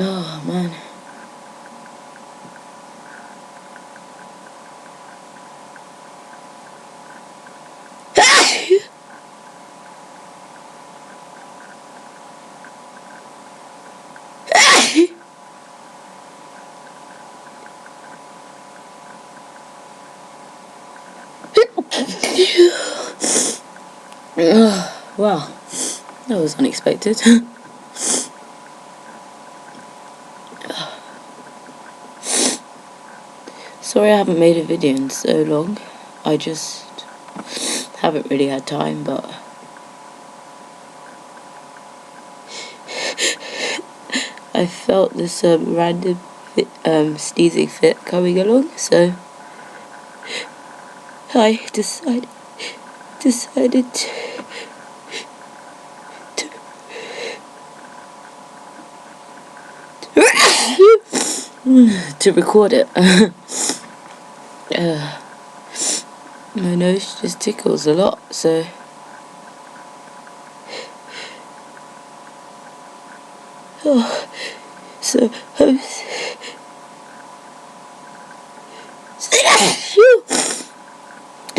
Oh man. Wow, that was unexpected. Sorry I haven't made a video in so long. I just haven't really had time, but I felt this random sneezing fit coming along, so I decided to record it. My nose just tickles a lot, so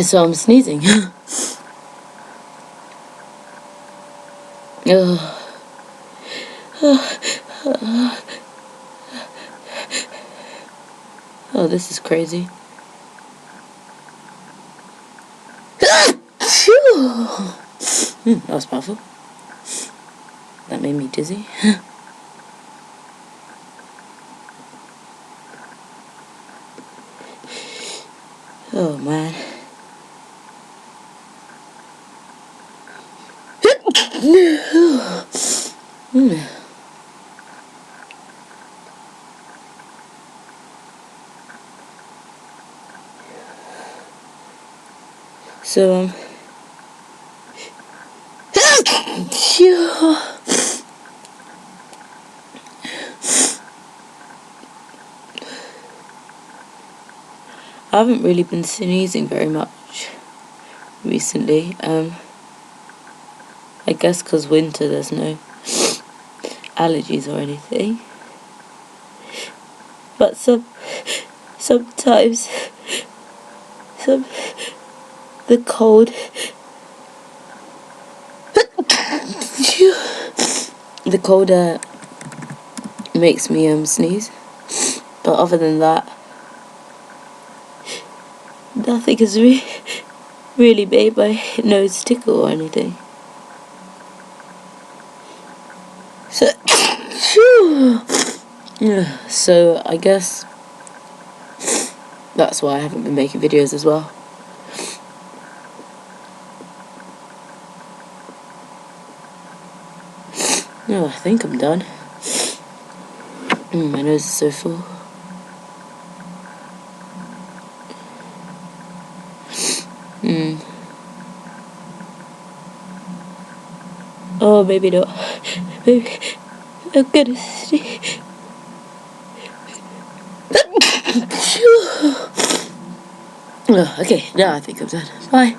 so I'm sneezing. Oh, this is crazy. That was powerful. That made me dizzy. Oh man. So I haven't really been sneezing very much recently. I guess because winter, there's no allergies or anything. But sometimes the cold makes me sneeze. But other than that, nothing has really made my nose tickle or anything. So I guess that's why I haven't been making videos as well. No, I think I'm done. My nose is so full. Oh, maybe not. Maybe I'm gonna sneeze. Okay, now I think I'm done. Bye.